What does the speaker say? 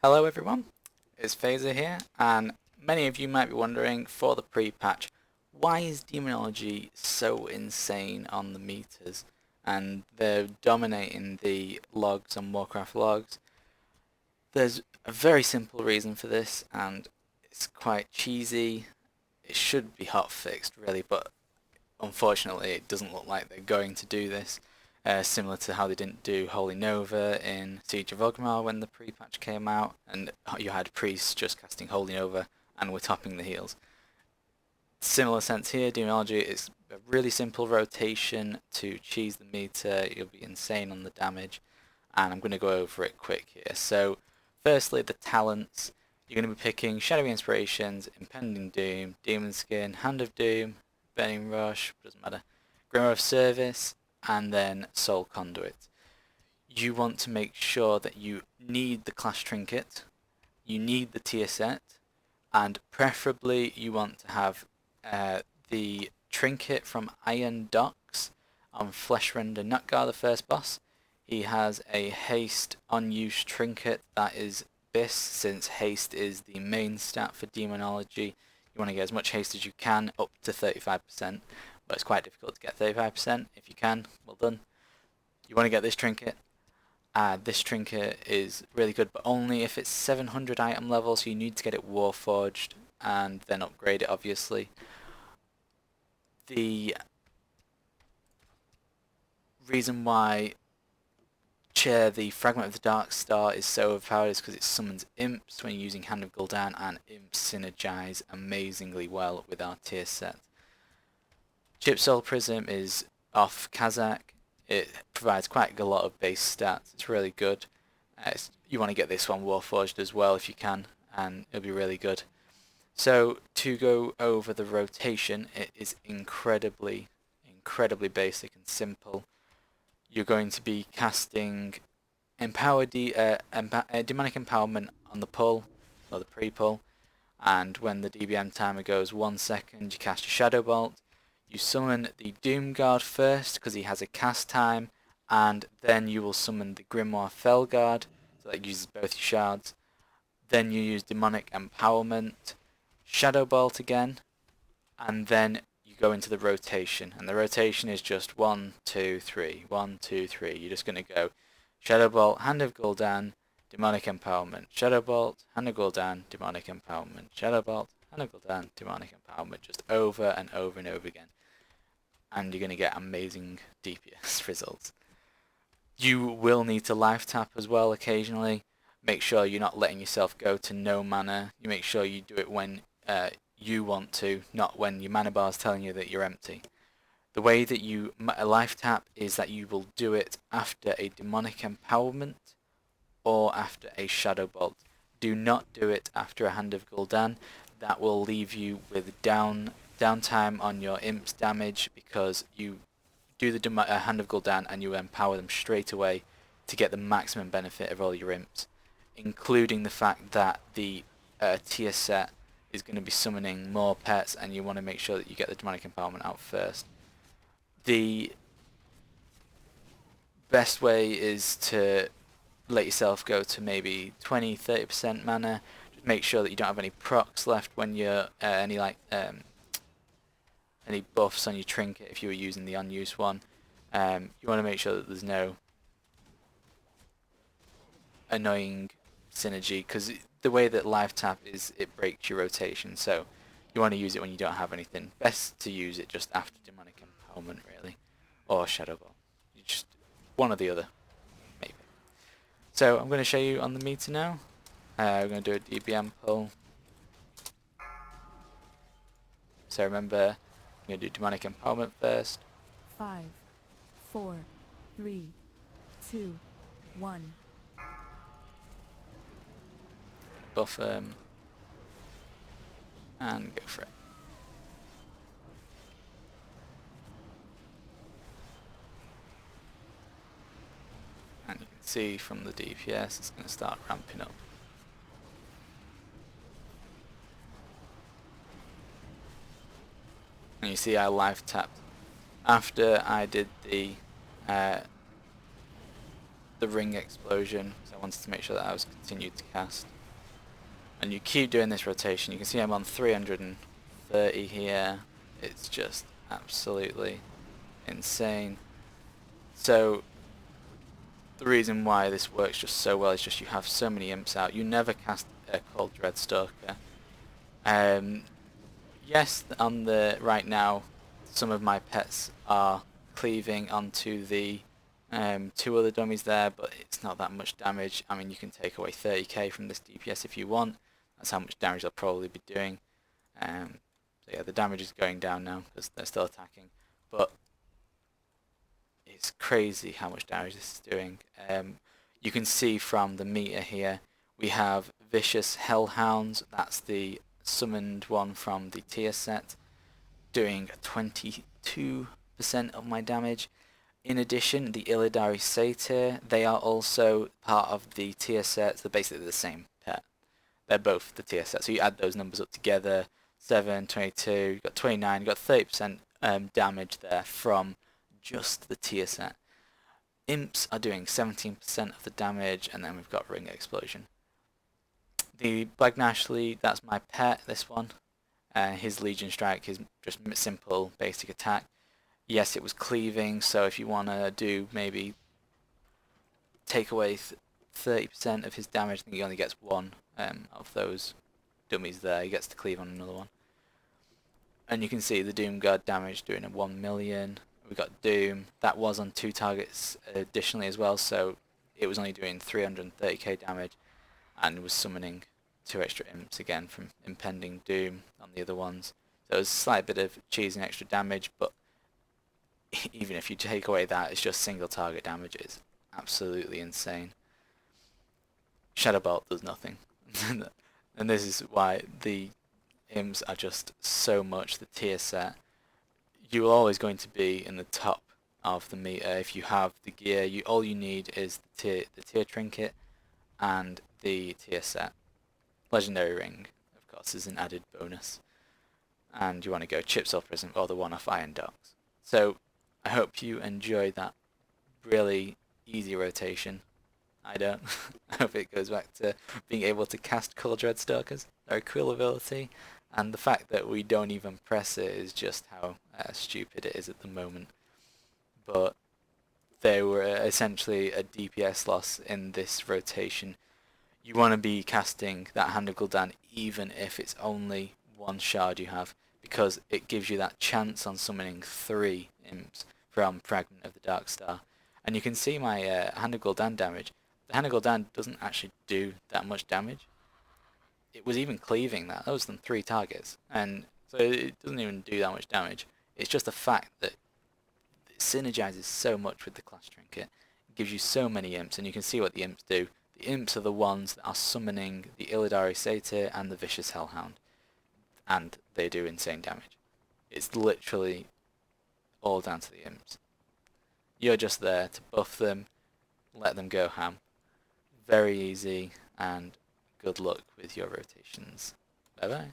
Hello everyone, it's Faezer here, and many of you might be wondering, for the pre-patch, why is Demonology so insane on the meters? And they're dominating the logs on Warcraft logs. There's a very simple reason for this, and it's quite cheesy. It should be hotfixed really, but unfortunately it doesn't look like they're going to do this. Similar to how they didn't do Holy Nova in Siege of Orgrimmar when the pre-patch came out, and you had priests just casting Holy Nova and were topping the heals. Similar sense here, Demonology is a really simple rotation to cheese the meter. You'll be insane on the damage, and I'm going to go over it quick here. So, firstly, the talents. You're going to be picking Shadowy Inspirations, Impending Doom, Demon Skin, Hand of Doom, Burning Rush, doesn't matter, Grimoire of Service, and then Soul Conduit. You want to make sure that you need the Clash Trinket, you need the tier set, and preferably you want to have the Trinket from Iron Docks on Fleshrender Nutgar, the first boss. He has a haste unused trinket that is BIS, since haste is the main stat for Demonology. You want to get as much haste as you can, up to 35%, but it's quite difficult to get 35%. If you can, well done. You want to get this trinket. This trinket is really good, but only if it's 700 item level, so you need to get it Warforged and then upgrade it, obviously. The reason why the Fragment of the Dark Star is so overpowered is because it summons imps when you're using Hand of Gul'dan, and imps synergize amazingly well with our tier set. Chip Soul Prism is off Kazakh. It provides quite a lot of base stats. It's really good. You want to get this one Warforged as well if you can, and it'll be really good. So to go over the rotation, it is incredibly basic and simple. You're going to be casting Demonic Empowerment on the pull, or the pre-pull, and when the DBM timer goes 1 second, you cast your Shadow Bolt. You summon the Doomguard first, because he has a cast time, and then you will summon the Grimoire Felguard, so that uses both your shards. Then you use Demonic Empowerment, Shadow Bolt again, and then you go into the rotation, and the rotation is just 1, 2, 3, 1, 2, 3. You're just going to go Shadow Bolt, Hand of Gul'dan, Demonic Empowerment, Shadow Bolt, Hand of Gul'dan, Demonic Empowerment, Shadow Bolt, Hand of Gul'dan, Demonic Empowerment, just over and over and over again. And you're going to get amazing DPS results. You will need to life tap as well occasionally. Make sure you're not letting yourself go to no mana. You make sure you do it when you want to, not when your mana bar is telling you that you're empty. The way that you life tap is that you will do it after a Demonic Empowerment or after a Shadow Bolt. Do not do it after a Hand of Gul'dan. That will leave you with downtime on your imp's damage, because you do the Hand of Gul'dan and you empower them straight away to get the maximum benefit of all your imps, including the fact that the tier set is going to be summoning more pets, and you want to make sure that you get the Demonic Empowerment out first. The best way is to let yourself go to maybe 20-30% mana. Just make sure that you don't have any procs left when you're any buffs on your trinket if you were using the unused one. You want to make sure that there's no annoying synergy, because the way that life tap is, it breaks your rotation, so you want to use it when you don't have anything. Best to use it just after Demonic Empowerment, really, or Shadow Ball. Just one or the other, maybe. So I'm going to show you on the meter now. We're going to do a DBM pull. So remember, I'm going to do Demonic Empowerment first. 5, 4, 3, 2, 1. Buff and go for it. And you can see from the DPS it's going to start ramping up. And you see I life tapped after I did the the ring explosion, because I wanted to make sure that I was continued to cast. And you keep doing this rotation. You can see I'm on 330 here. It's just absolutely insane. So the reason why this works just so well is just you have so many imps out. You never cast a Cold Dreadstalker. Yes, on the right now, some of my pets are cleaving onto the two other dummies there, but it's not that much damage. I mean, you can take away 30k from this DPS if you want. That's how much damage they'll probably be doing. So yeah, the damage is going down now because they're still attacking, but it's crazy how much damage this is doing. You can see from the meter here, we have Vicious Hellhounds, that's the summoned one from the tier set, doing 22% of my damage. In addition, the Illidari Satyr, they are also part of the tier set, so they're basically the same pet. They're both the tier set, so you add those numbers up together, 7, 22, you've got 29, you've got 30% damage there from just the tier set. Imps are doing 17% of the damage, and then we've got Ring Explosion. The Blagnashly, that's my pet, this one. His Legion Strike is just simple basic attack. Yes, it was cleaving, so if you want to do maybe take away 30% of his damage, I think he only gets one of those dummies there. He gets to cleave on another one. And you can see the Doom Guard damage doing a 1 million. We got Doom. That was on 2 targets additionally as well, so it was only doing 330k damage and was summoning 2 extra imps again from Impending Doom on the other ones. So it was a slight bit of cheese and extra damage, but even if you take away that, it's just single target damage. It's absolutely insane. Shadow Bolt does nothing. And this is why the imps are just so much the tier set. You're always going to be in the top of the meter if you have the gear. All you need is the tier trinket and the tier set. Legendary Ring, of course, is an added bonus. And you want to go Chipsaw Prism or the one off Iron Dogs. So I hope you enjoy that really easy rotation. I don't. I hope it goes back to being able to cast Cold Dreadstalkers. They're a cool ability, and the fact that we don't even press it is just how stupid it is at the moment. But they were essentially a DPS loss in this rotation. You want to be casting that Hand of Gul'dan even if it's only one shard you have, because it gives you that chance on summoning 3 imps from Fragment of the Dark Star. And you can see my Hand of Gul'dan damage. The Hand of Gul'dan doesn't actually do that much damage. It was even cleaving that. That was on 3 targets. And so it doesn't even do that much damage. It's just the fact that it synergizes so much with the class trinket. It gives you so many imps, and you can see what the imps do. The imps are the ones that are summoning the Illidari Satyr and the Vicious Hellhound. And they do insane damage. It's literally all down to the imps. You're just there to buff them, let them go ham. Very easy, and good luck with your rotations. Bye bye.